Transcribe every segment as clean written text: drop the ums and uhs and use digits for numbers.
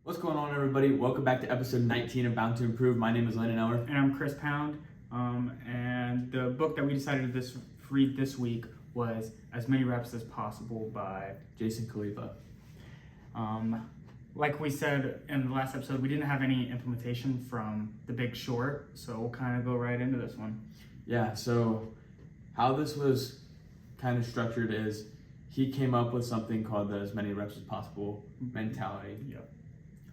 What's going on, everybody? Welcome back to episode 19 of Bound to Improve. My name is Landon Eller. And I'm Chris Pound. And the book that we decided to read this week was As Many Reps as Possible by Jason Khalipa. Like we said in the last episode, we didn't have any implementation from The Big Short, so we'll kind of go right into this one. Yeah, so how this was kind of structured is he came up with something called the As Many Reps as Possible mentality. Yep.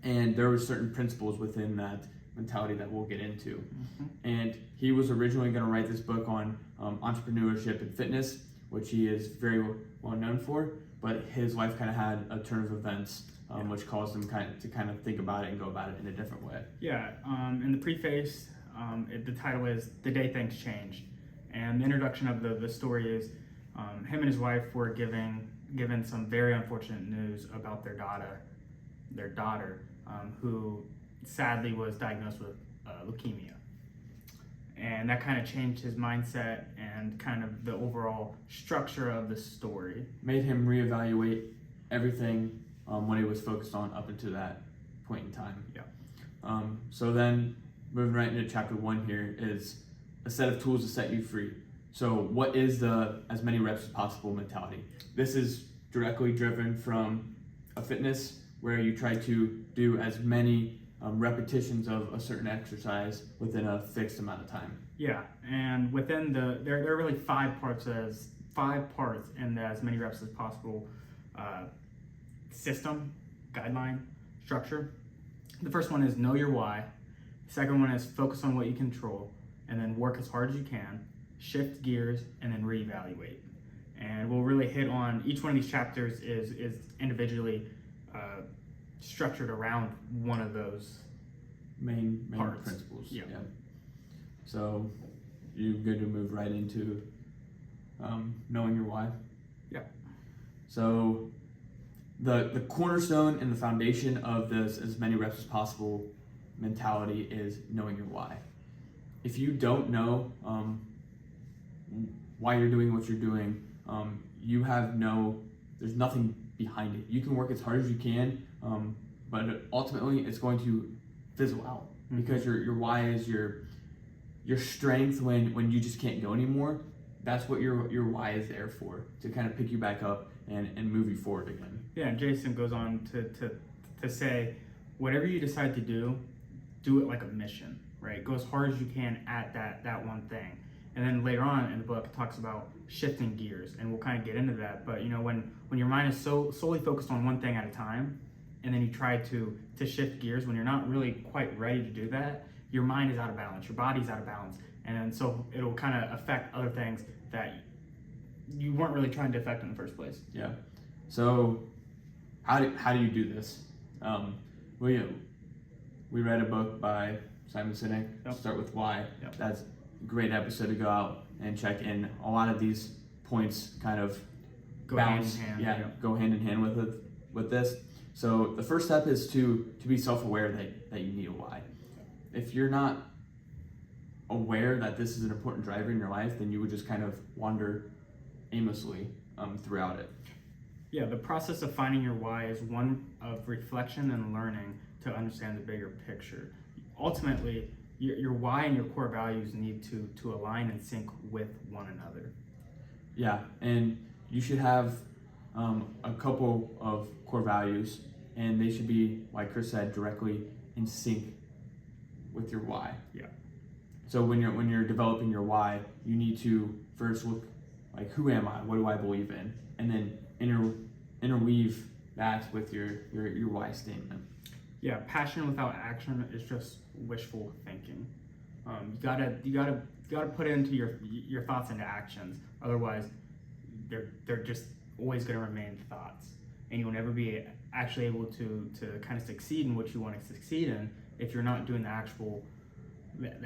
And there were certain principles within that mentality that we'll get into. Mm-hmm. And he was originally going to write this book on entrepreneurship and fitness, which he is very well known for, but his life kind of had a turn of events which caused him to kind of think about it and go about it in a different way. Yeah, in the preface, the title is The Day Things Changed. And the introduction of the story is him and his wife were given some very unfortunate news about their daughter, who sadly was diagnosed with leukemia. And that kind of changed his mindset and kind of the overall structure of the story. Made him reevaluate everything what he was focused on up until that point in time. Yeah. So then, moving right into chapter 1 here is a set of tools to set you free. So what is the as many reps as possible mentality? This is directly driven from a fitness where you try to do as many repetitions of a certain exercise within a fixed amount of time. Yeah, and within there are really five parts in the as many reps as possible system, guideline, structure. The first one is know your why. The second one is focus on what you control, and then work as hard as you can, shift gears, and then reevaluate. And we'll really hit on each one of these chapters is individually structured around one of those main parts. principles. Yeah. So you good to move right into knowing your why? Yeah. So the cornerstone and the foundation of this as many reps as possible mentality is knowing your why. If you don't know why you're doing what you're doing, there's nothing behind it. You can work as hard as you can, but ultimately it's going to fizzle out because your why is your strength when you just can't go anymore. That's what your why is there for, to kind of pick you back up and move you forward again. Yeah, and Jason goes on to say, whatever you decide to do it like a mission, right? Go as hard as you can at that one thing. And then later on in the book, it talks about shifting gears, and we'll kind of get into that. But when your mind is solely focused on one thing at a time, and then you try to shift gears when you're not really quite ready to do that, your mind is out of balance, your body's out of balance, and so it'll kind of affect other things that you weren't really trying to affect in the first place. Yeah. So how do you do this? We read a book by Simon Sinek. Yep. Start with why. Yep. That's a great episode to go out and check in. A lot of these points kind of Go balance. hand in hand. Go hand in hand with this. So the first step is to be self-aware that you need a why. If you're not aware that this is an important driver in your life, then you would just kind of wander aimlessly throughout it. Yeah, the process of finding your why is one of reflection and learning to understand the bigger picture. Ultimately, your why and your core values need to align and sync with one another. Yeah, and you should have a couple of core values, and they should be, like Chris said, directly in sync with your why. Yeah. So when you're developing your why, you need to first look like, who am I? What do I believe in? And then interweave that with your why statement. Yeah, passion without action is just wishful thinking. You gotta put into your thoughts into actions. Otherwise, they're just always gonna remain thoughts, and you will never be actually able to kind of succeed in what you want to succeed in if you're not doing the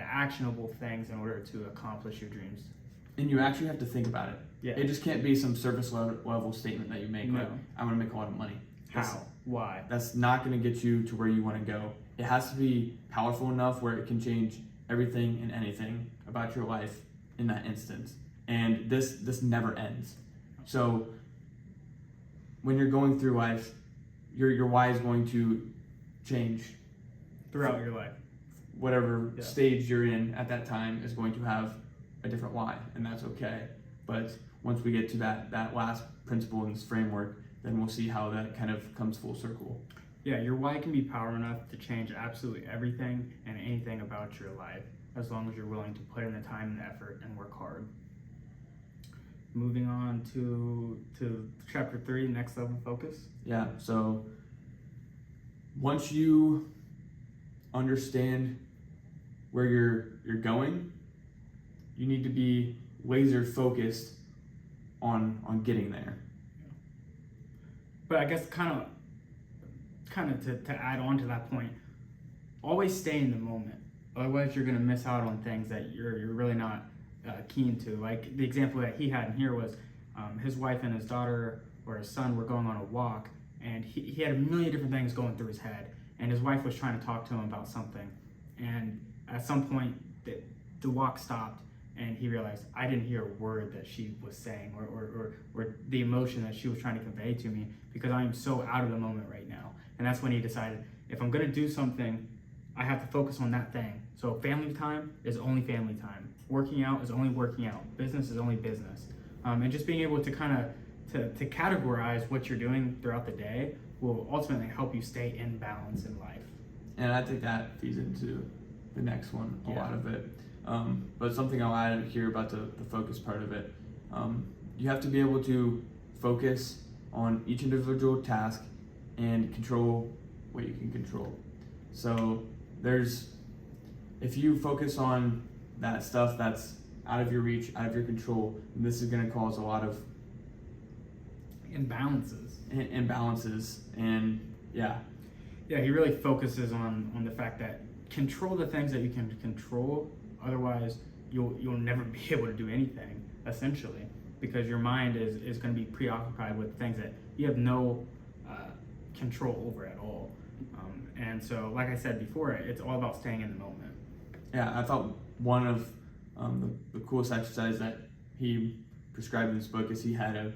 actionable things in order to accomplish your dreams. And you actually have to think about it. Yeah. It just can't be some surface level statement that you make. No. Like, I want to make a lot of money. How? Why? That's not going to get you to where you want to go. It has to be powerful enough where it can change everything and anything about your life in that instance. And this never ends. So when you're going through life, your why is going to change throughout your life. Whatever Yeah. stage you're in at that time is going to have a different why, and that's okay. But once we get to that last principle in this framework, then we'll see how that kind of comes full circle. Yeah, your why can be power enough to change absolutely everything and anything about your life, as long as you're willing to put in the time and effort and work hard. Moving on to chapter 3, next level focus. Yeah, so once you understand where you're going, you need to be laser focused on getting there. But I guess kind of to add on to that point, always stay in the moment. Otherwise, you're going to miss out on things that you're really not keen to. Like the example that he had in here was his wife and his daughter or his son were going on a walk, and he had a million different things going through his head, and his wife was trying to talk to him about something, and at some point the walk stopped, and he realized I didn't hear a word that she was saying or the emotion that she was trying to convey to me, because I am so out of the moment right now. And that's when he decided, if I'm going to do something, I have to focus on that thing. So family time is only family time. Working out is only working out. Business is only business. And just being able to kind of to categorize what you're doing throughout the day will ultimately help you stay in balance in life. And I think that feeds into the next one, a lot of it. But something I'll add here about the focus part of it, you have to be able to focus on each individual task and control what you can control. So if you focus on that stuff that's out of your reach, out of your control, then this is going to cause a lot of imbalances. And yeah, he really focuses on the fact that control the things that you can control. Otherwise, you'll never be able to do anything, essentially, because your mind is going to be preoccupied with things that you have no control over at all. And so, like I said before, it's all about staying in the moment. Yeah, I thought one of the coolest exercises that he prescribed in this book is he had a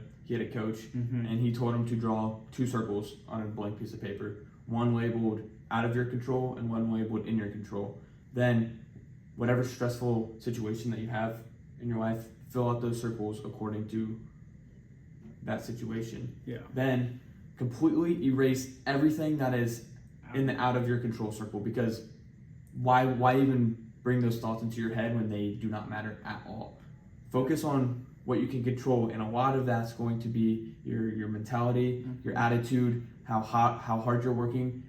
coach, and he told him to draw 2 circles on a blank piece of paper, one labeled out of your control and one labeled in your control. Then whatever stressful situation that you have in your life, fill out those circles according to that situation. Yeah. Then completely erase everything that is in the out of your control circle, because why even bring those thoughts into your head when they do not matter at all? Focus on what you can control, and a lot of that's going to be your mentality, your attitude, how hard you're working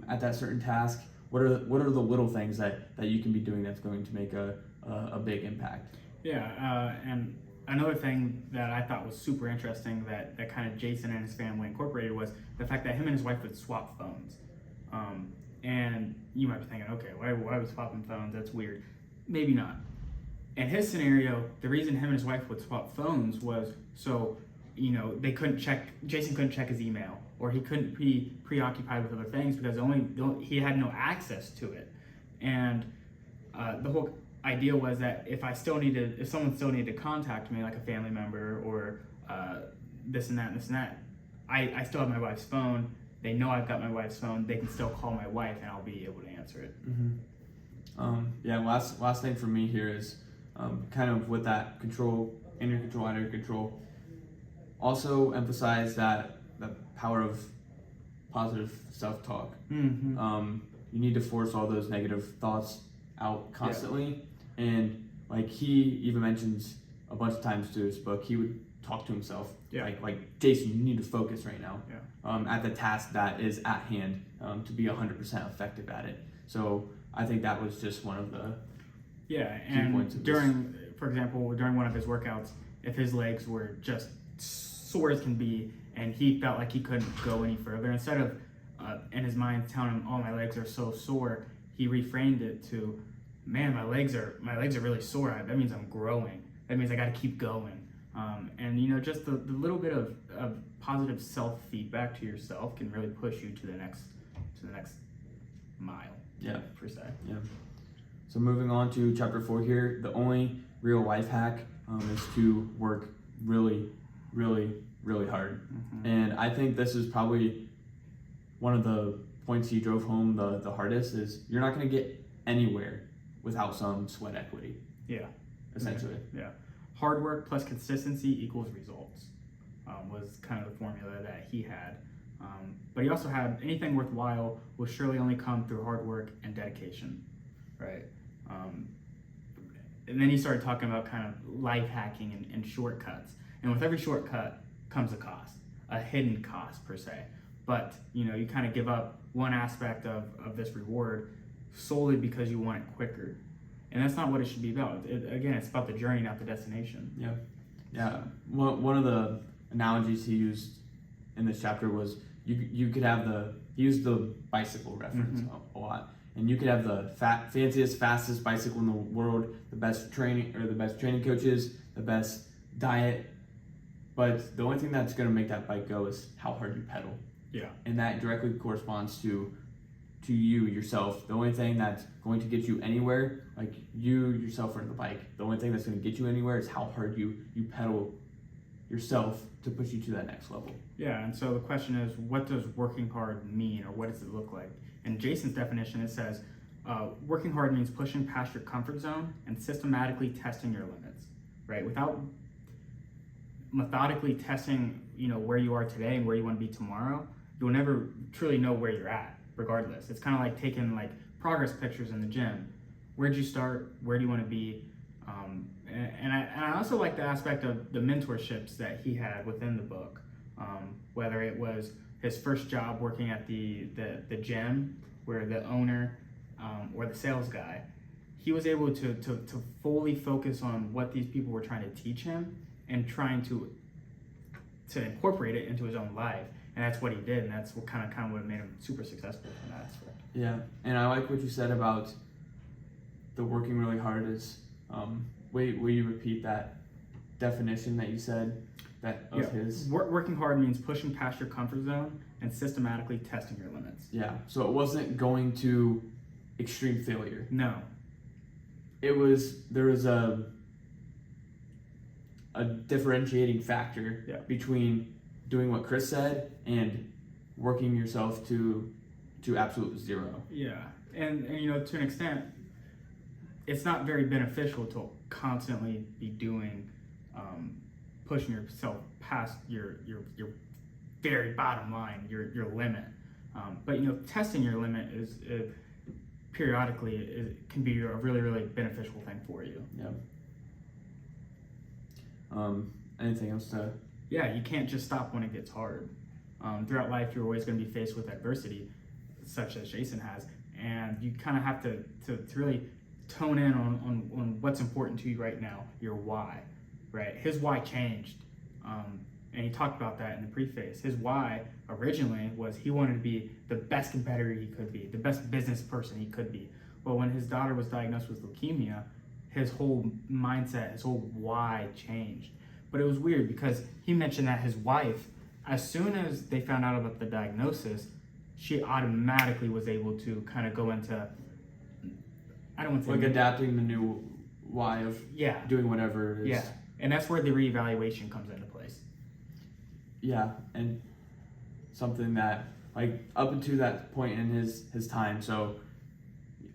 at that certain task. What are the little things that you can be doing that's going to make a big impact? Yeah, and another thing that I thought was super interesting that kind of Jason and his family incorporated was the fact that him and his wife would swap phones. And you might be thinking, okay, why are we swapping phones? That's weird. Maybe not. In his scenario, the reason him and his wife would swap phones was so, Jason couldn't check his email, or he couldn't be preoccupied with other things because he had no access to it. And the whole idea was that if someone still needed to contact me, like a family member or this and that, I still have my wife's phone. They know I've got my wife's phone. They can still call my wife, and I'll be able to answer it. Last thing for me here is kind of with that control, in your control, out of your control. Also emphasize that the power of positive self-talk. You need to force all those negative thoughts out constantly. Yeah. And like he even mentions a bunch of times through his book, he would talk to himself. Yeah. Like Jason, you need to focus right now. Yeah. At the task that is at hand, to be 100% effective at it. So I think that was just one of the key points of for example, during one of his workouts, if his legs were just sore as can be, and he felt like he couldn't go any further, instead of in his mind telling him, "Oh, my legs are so sore," he reframed it to, "Man, my legs are really sore. That means I'm growing. That means I got to keep going." And just the little bit of positive self-feedback to yourself can really push you to the next mile. Yeah, per se. Yeah. So moving on to chapter 4 here, the only real life hack is to work really, really, really hard. And I think this is probably one of the points he drove home the hardest is you're not going to get anywhere without some sweat equity. Yeah. Essentially. Yeah. Hard work plus consistency equals results was kind of the formula that he had. But he also had anything worthwhile will surely only come through hard work and dedication, right? And then he started talking about kind of life hacking and shortcuts. And with every shortcut comes a cost, a hidden cost per se. But you kind of give up one aspect of this reward solely because you want it quicker. And that's not what it should be about. Again, it's about the journey, not the destination. Yeah. Yeah. One of the analogies he used in this chapter was you could have he used the bicycle reference a lot. And you could have the fanciest, fastest bicycle in the world, the best training coaches, the best diet. But the only thing that's going to make that bike go is how hard you pedal. Yeah. And that directly corresponds to you yourself. The only thing that's going to get you anywhere, like you yourself on the bike, the only thing that's going to get you anywhere is how hard you pedal yourself to push you to that next level. Yeah, and so the question is, what does working hard mean, or what does it look like? In Jason's definition, it says, working hard means pushing past your comfort zone and systematically testing your limits, right? Without methodically testing, where you are today and where you want to be tomorrow, you'll never truly know where you're at, regardless. It's kind of like taking progress pictures in the gym. Where'd you start? Where do you want to be? And I also like the aspect of the mentorships that he had within the book, whether it was his first job working at the gym, where the owner or the sales guy, he was able to fully focus on what these people were trying to teach him and trying to incorporate it into his own life. And that's what he did, and that's what kind of what made him super successful in that aspect. Yeah, and I like what you said about the working really hard is, will you repeat that definition that you said his? Working hard means pushing past your comfort zone and systematically testing your limits. Yeah, so it wasn't going to extreme failure. No. There was a differentiating factor between doing what Chris said and working yourself to absolute zero. Yeah, and to an extent, it's not very beneficial to constantly be doing, pushing yourself past your very bottom line, your limit. But testing your limit is periodically it can be a really, really beneficial thing for you. Yeah. Anything else to? Yeah, you can't just stop when it gets hard. Throughout life, you're always going to be faced with adversity, such as Jason has, and you kind of have to really tone in on what's important to you right now, your why, right? His why changed, and he talked about that in the preface. His why originally was he wanted to be the best competitor he could be, the best business person he could be. Well, when his daughter was diagnosed with leukemia, his whole mindset, his whole why changed. But it was weird because he mentioned that his wife, as soon as they found out about the diagnosis, she automatically was able to kind of go into, I don't want to say adapting the new why of doing whatever it is. Yeah, and that's where the reevaluation comes into place. Yeah, and something that up until that point in his time, so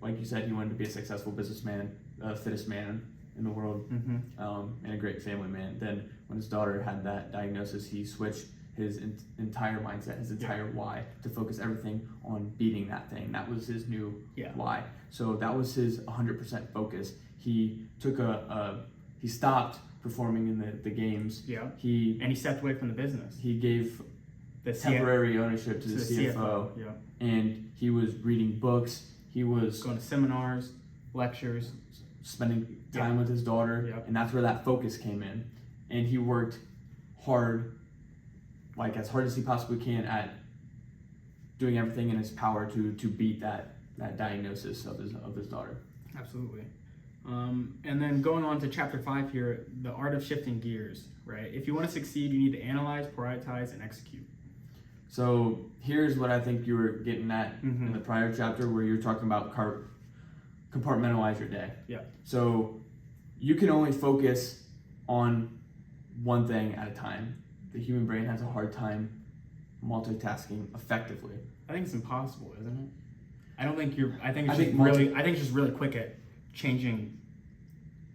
like you said, he wanted to be a successful businessman, the fittest man in the world, and a great family man. Then when his daughter had that diagnosis, he switched his entire mindset, his entire why, to focus everything on beating that thing. That was his new why. So that was his 100% focus. He took he stopped performing in the games. Yeah. And he stepped away from the business. He gave the temporary ownership to the CFO. Yeah. And he was reading books. He was going to seminars, lectures, spending time with his daughter, and that's where that focus came in. And he worked hard, as hard as he possibly can, at doing everything in his power to beat that diagnosis of his daughter. Absolutely. And then going on to chapter 5 here, the art of shifting gears, right? If you want to succeed, you need to analyze, prioritize, and execute. So here's what I think you were getting at in the prior chapter, where you're talking about compartmentalize your day. Yeah. So you can only focus on one thing at a time. The human brain has a hard time multitasking effectively. I think it's impossible, isn't it? I don't think you're. I think it's I just think really. I think it's just really quick at changing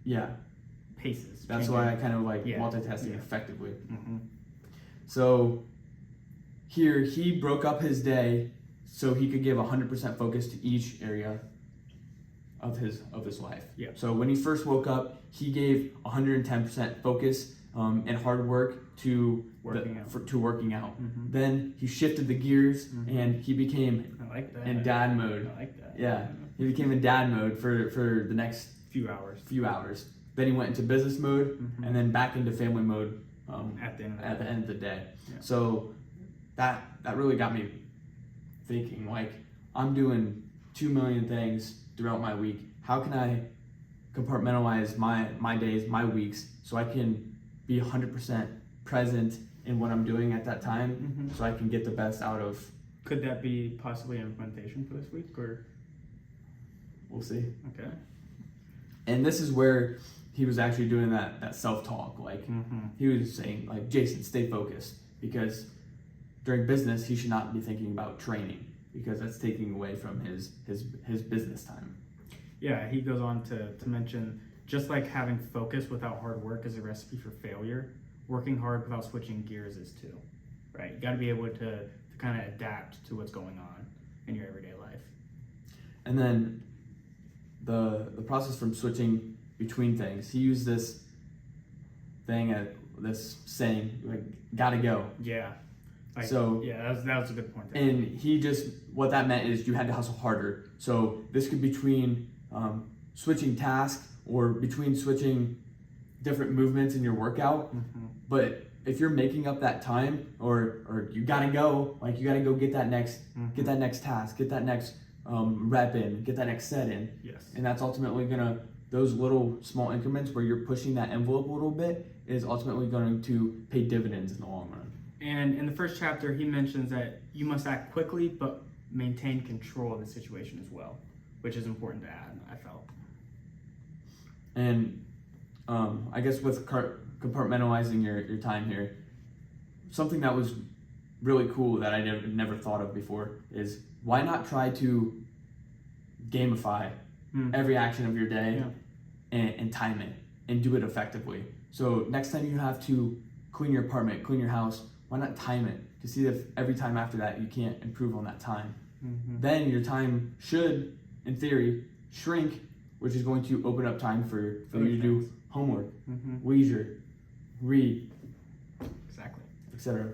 Yeah, paces. that's changing, why I kind of like Yeah. multitasking Yeah. effectively. Mm-hmm. So here he broke up his day so he could give 100% focus to each area of his life. Yeah. So when he first woke up, he gave 110% focus and hard work to Working out. to working out. Mhm. Then he shifted the gears Mhm. and he became I like that. in dad mode. I like that. Yeah, he became in dad mode for the next Few hours. few hours. Then he went into business mode Mhm. and then back into family mode At the end of the at day. the end of the day. Yeah. So that really got me thinking, like, I'm doing 2 million things throughout my week. How can I compartmentalize my days, my weeks, so I can be 100% present in what I'm doing at that time, Mhm. so I can get the best out of. Could that be possibly an implementation for this week, or We'll see. okay? And this is where he was actually doing that self-talk. Like, Mm-hmm. he was saying, like, Jason, stay focused, because during business he should not be thinking about training, because that's taking away from his business time. Yeah, he goes on to mention, just like having focus without hard work is a recipe for failure, working hard without switching gears is too, right? You got to be able to kind of adapt to what's going on in your everyday life. And then the process from switching between things, he used this saying, like, gotta go. Yeah. Like, So- yeah, that was a good point. And he just, what that meant is you had to hustle harder. So this could be between switching tasks or between switching different movements in your workout. Mm-hmm. But if you're making up that time, or you gotta go, like, you gotta go get that next task, get that next rep in, get that next set in, Yes. and that's ultimately gonna, those little small increments where you're pushing that envelope a little bit is ultimately going to pay dividends in the long run. And in the first chapter, he mentions that you must act quickly, but maintain control of the situation as well, which is important to add, I felt. And I guess with compartmentalizing your time here, something that was really cool that I never thought of before is, why not try to gamify every action of your day and time it and do it effectively. So next time you have to clean your apartment, clean your house, why not time it to see if every time after that you can't improve on that time. Mm-hmm. Then your time should, in theory, shrink, which is going to open up time for you to do homework, leisure, read, Exactly. etc.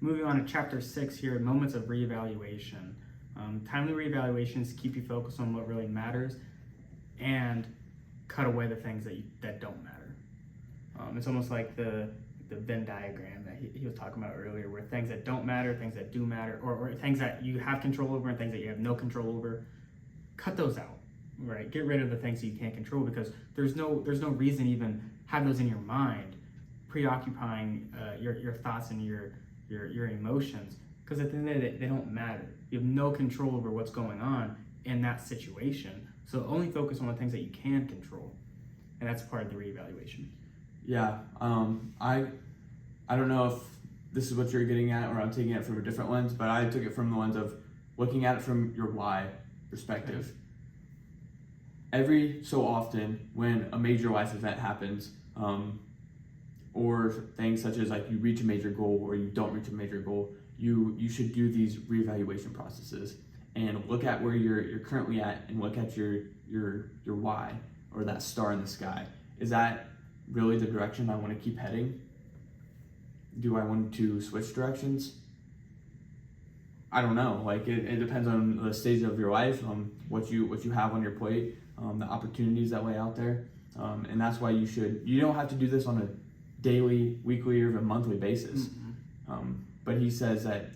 Moving on to chapter 6 here, moments of reevaluation. Timely reevaluations keep you focused on what really matters and cut away the things that don't matter. It's almost like the Venn diagram that he was talking about earlier, where things that don't matter, things that do matter, or things that you have control over and things that you have no control over, cut those out, right? Get rid of the things that you can't control, because there's no reason to even have those in your mind, preoccupying your thoughts and your emotions, because at the end of the day, they don't matter. You have no control over what's going on in that situation, so only focus on the things that you can control, and that's part of the reevaluation. Yeah, I don't know if this is what you're getting at, or I'm taking it from a different lens, but I took it from the lens of looking at it from your why perspective. Okay. Every so often, when a major life event happens, or things such as, like, you reach a major goal or you don't reach a major goal, you should do these reevaluation processes and look at where you're currently at and look at your why, or that star in the sky. Is that really the direction I want to keep heading? Do I want to switch directions? I don't know. Like, it depends on the stage of your life, what you have on your plate, the opportunities that lay out there, and that's why you don't have to do this on a daily, weekly, or even monthly basis. But he says that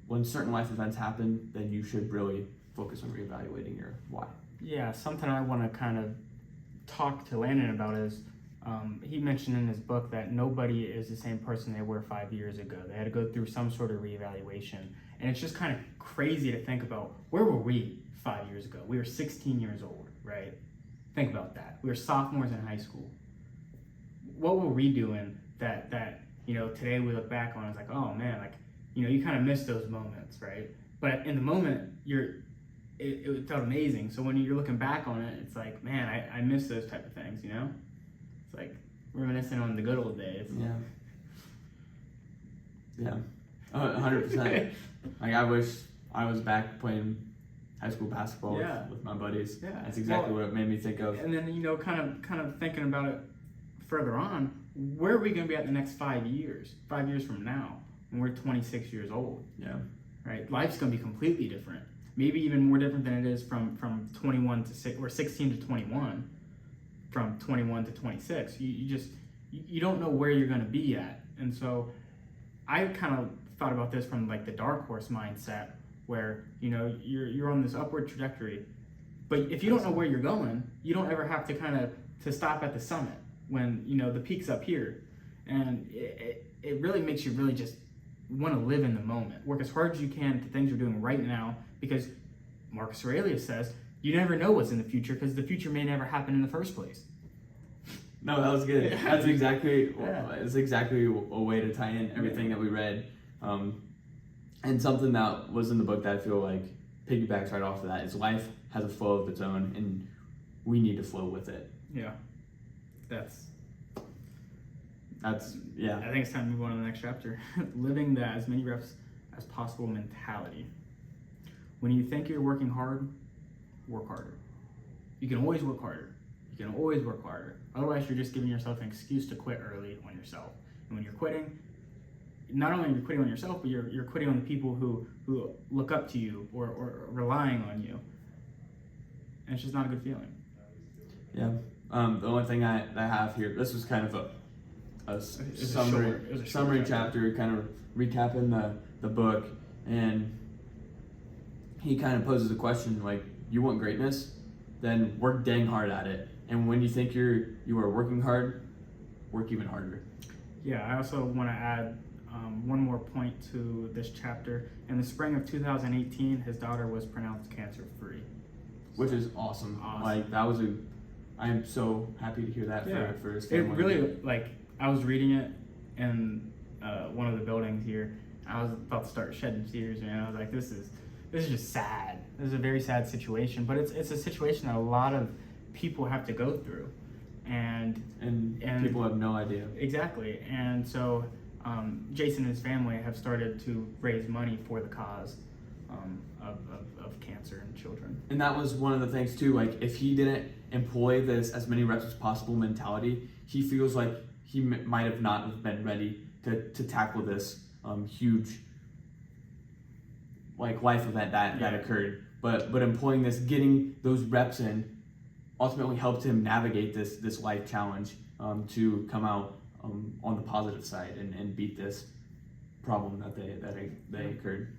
when certain life events happen, then you should really focus on reevaluating your why. Yeah, something I want to kind of talk to Landon about is, he mentioned in his book that nobody is the same person they were 5 years ago. They had to go through some sort of reevaluation. And it's just kind of crazy to think about, where were we 5 years ago? We were 16 years old, right? Think about that. We were sophomores in high school. What were we doing that today we look back on, it's like, oh man, like, you kind of miss those moments, right? But in the moment, it felt amazing. So when you're looking back on it, it's like, man, I miss those type of things, It's like reminiscing on the good old days. Yeah, 100%. Like, I wish I was back playing high school basketball with my buddies. Yeah. That's exactly what it made me think of. And then, kind of thinking about it further on, where are we going to be at the next 5 years? 5 years from now, when we're 26 years old. Yeah. Right? Life's going to be completely different. Maybe even more different than it is from 21 to 6, or 16 to 21, from 21 to 26. You don't know where you're going to be at. And so I kind of thought about this from like the dark horse mindset, where you're on this upward trajectory, but if you don't know where you're going, you don't ever have to stop at the summit when the peak's up here. And it really makes you really just want to live in the moment, work as hard as you can to things you're doing right now, because Marcus Aurelius says you never know what's in the future, because the future may never happen in the first place. No, that was good. That's exactly it's exactly a way to tie in everything that we read. And something that was in the book that I feel like piggybacks right off of that is life has a flow of its own, and we need to flow with it. Yeah. That's I think it's time to move on to the next chapter. Living the as many reps as possible mentality. When you think you're working hard, work harder. You can always work harder. You can always work harder. Otherwise, you're just giving yourself an excuse to quit early on yourself. And when you're quitting, not only are you quitting on yourself, but you're quitting on the people who look up to you or relying on you. And it's just not a good feeling. Yeah. The only thing I have here, this was kind of a summary chapter, kind of recapping the book, and he kind of poses a question like, you want greatness? Then work dang hard at it. And when you think you are working hard, work even harder. Yeah, I also want to add one more point to this chapter. In the spring of 2018, his daughter was pronounced cancer-free. Which is awesome. Like, I am so happy to hear that for his family. It really, like, I was reading it in one of the buildings here. I was about to start shedding tears, man. I was like, this is just sad. This is a very sad situation, but it's a situation that a lot of people have to go through. And people have no idea. Exactly. And so Jason and his family have started to raise money for the cause of cancer in children. And that was one of the things too, like, if he didn't employ this as many reps as possible mentality, he feels like he might have not have been ready to tackle this huge like life event that occurred. But employing this, getting those reps in, ultimately helped him navigate this life challenge to come out on the positive side and beat this problem that they occurred.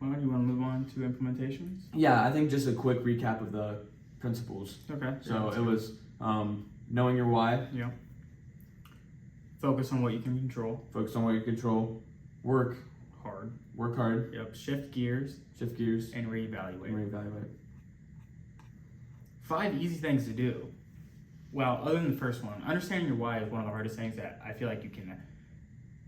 Well, do you want to move on to implementations? Yeah, I think just a quick recap of the principles. Okay. So it was knowing your why. Yeah. Focus on what you can control. Focus on what you control. Work hard. Yep. Shift gears. And reevaluate. 5 easy things to do. Well, other than the first one, understanding your why is one of the hardest things that I feel like you can.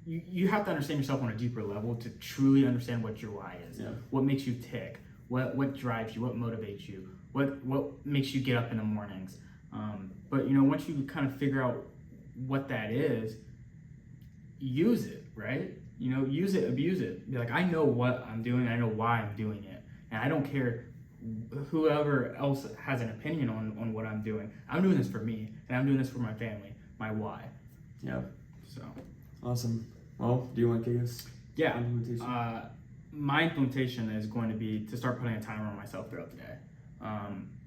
You have to understand yourself on a deeper level to truly understand what your why is. Yeah. What makes you tick? What drives you? What motivates you? What makes you get up in the mornings? But once you kind of figure out what that is, use it, right? Use it, abuse it. Be like, I know what I'm doing. I know why I'm doing it, and I don't care whoever else has an opinion on what I'm doing. I'm doing this for me, and I'm doing this for my family. My why. Yeah. So. Awesome. Well, do you want to kick us? Yeah. My implementation is going to be to start putting a timer on myself throughout the day.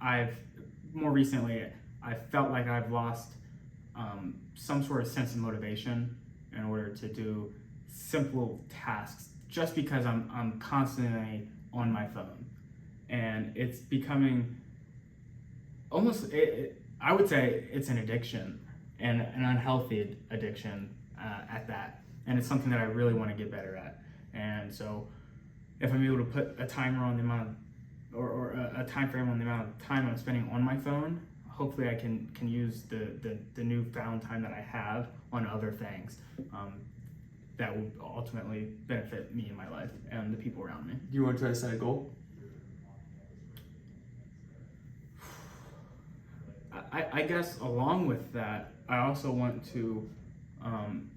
I've more recently, I felt like I've lost some sort of sense of motivation in order to do simple tasks, just because I'm constantly on my phone, and it's becoming almost. I would say it's an addiction, and an unhealthy addiction at that. And it's something that I really want to get better at. And so if I'm able to put a timer on the amount of, or a time frame on the amount of time I'm spending on my phone, hopefully I can use the newfound time that I have on other things. that will ultimately benefit me in my life and the people around me. Do you want to try to set a goal? I guess along with that, I also want to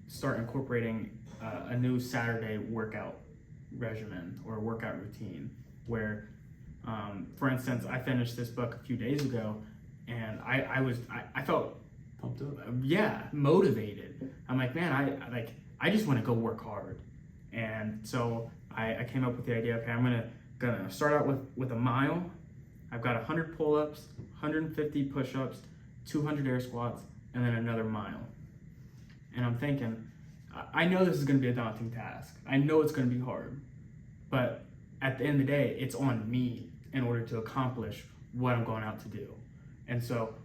start incorporating a new Saturday workout regimen or workout routine where, for instance, I finished this book a few days ago and I felt Pumped up. Motivated. I'm like, man, I just want to go work hard. And so I came up with the idea, okay, I'm gonna start out with a mile. I've got 100 pull-ups, 150 push-ups, 200 air squats, and then another mile. And I'm thinking, I know this is going to be a daunting task. I know it's going to be hard. But at the end of the day, it's on me in order to accomplish what I'm going out to do. And so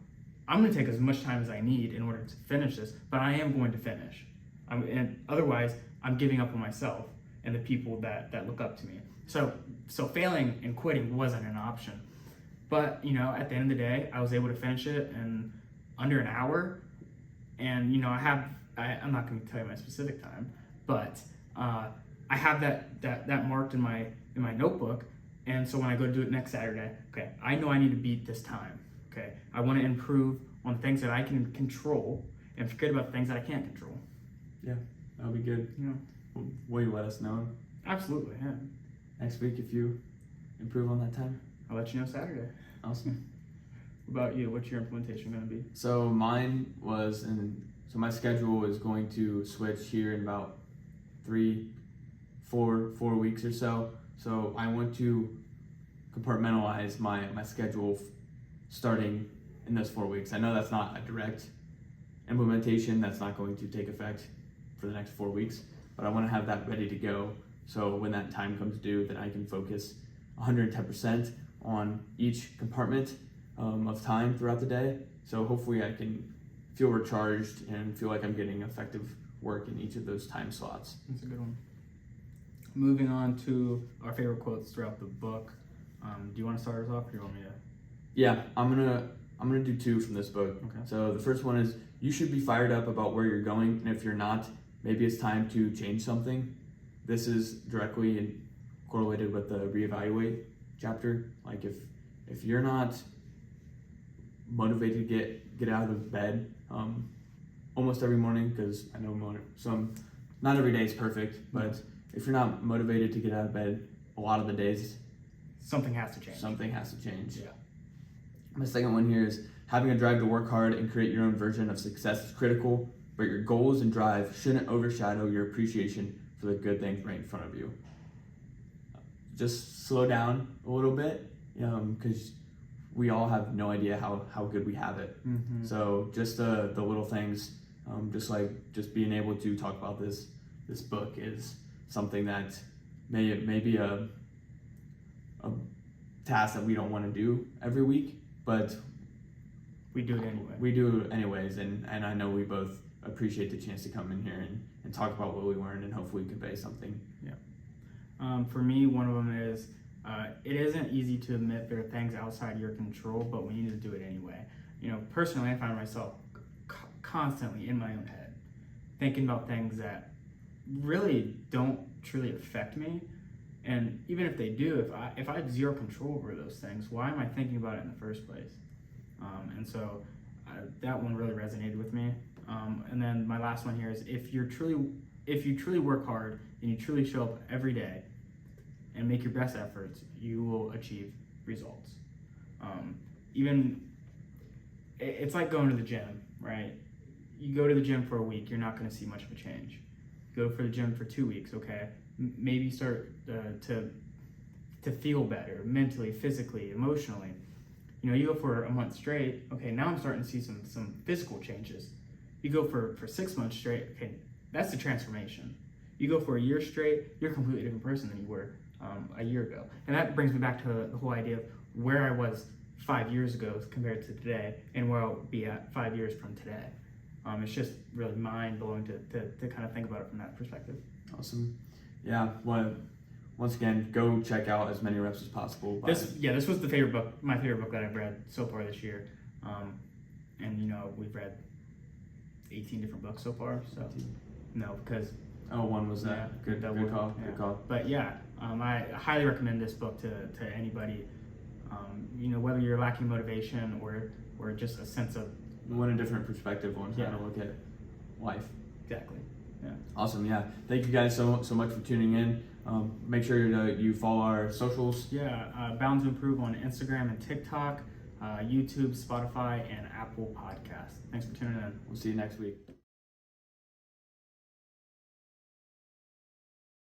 I'm going to take as much time as I need in order to finish this, but I am going to finish. And otherwise, I'm giving up on myself and the people that look up to me. So failing and quitting wasn't an option. But, at the end of the day, I was able to finish it in under an hour. And, I'm not going to tell you my specific time, but I have that marked in my notebook. And so when I go to do it next Saturday, okay, I know I need to beat this time. Okay, I want to improve on the things that I can control and forget about the things that I can't control. Yeah, that'll be good. Yeah. Will you let us know Absolutely, yeah. next week if you improve on that time? I'll let you know Saturday. Awesome. What about you? What's your implementation going to be? So mine was, so my schedule is going to switch here in about 4 weeks or so. So I want to compartmentalize my schedule starting in those 4 weeks. I know that's not a direct implementation. That's not going to take effect for the next 4 weeks, but I want to have that ready to go. So when that time comes due, that I can focus 110% on each compartment of time throughout the day. So hopefully I can feel recharged and feel like I'm getting effective work in each of those time slots. That's a good one. Moving on to our favorite quotes throughout the book. Do you want to start us off, or do you want me to? Yeah, I'm gonna do 2 from this book. Okay. So the first one is, you should be fired up about where you're going, and if you're not, maybe it's time to change something. This is directly correlated with the reevaluate chapter. Like if you're not motivated to get out of bed almost every morning, because I know not every day is perfect, but if you're not motivated to get out of bed a lot of the days, something has to change. Something has to change. Yeah. My second one here is, having a drive to work hard and create your own version of success is critical, but your goals and drive shouldn't overshadow your appreciation for the good things right in front of you. Just slow down a little bit, because we all have no idea how good we have it. Mm-hmm. So just the little things, just being able to talk about this book is something that may be a task that we don't want to do every week, but we do it anyway. We do it anyways, and I know we both appreciate the chance to come in here and talk about what we learned and hopefully convey something. Yeah. For me, one of them is, it isn't easy to admit there are things outside your control, but we need to do it anyway. Personally, I find myself constantly in my own head, thinking about things that really don't truly affect me. And even if they do, if I have zero control over those things, why am I thinking about it in the first place? And so that one really resonated with me. And then my last one here is, if you truly work hard and you truly show up every day and make your best efforts, you will achieve results. It's like going to the gym, right? You go to the gym for a week, you're not going to see much of a change. Go for the gym for 2 weeks, okay? Maybe start to feel better mentally, physically, emotionally. You go for a month straight, okay, now I'm starting to see some physical changes. You go for 6 months straight, okay, that's the transformation. You go for a year straight, you're a completely different person than you were a year ago. And that brings me back to the whole idea of where I was 5 years ago compared to today, and where I'll be at 5 years from today. It's just really mind-blowing to kind of think about it from that perspective. Awesome. Yeah, once again, go check out as many reps as possible. This was my favorite book that I've read so far this year. And we've read 18 different books so far. So no, because Oh, one was that. Yeah, Good that good one, call. yeah. Good call. But yeah, I highly recommend this book to anybody. Whether you're lacking motivation or just a sense of We want a different perspective on how Yeah. to look at life. exactly. Yeah. Awesome. Yeah. Thank you guys so much for tuning in. Make sure you follow our socials. Yeah, Bound to Improve on Instagram and TikTok, YouTube, Spotify, and Apple Podcasts. Thanks for tuning in. We'll see you next week.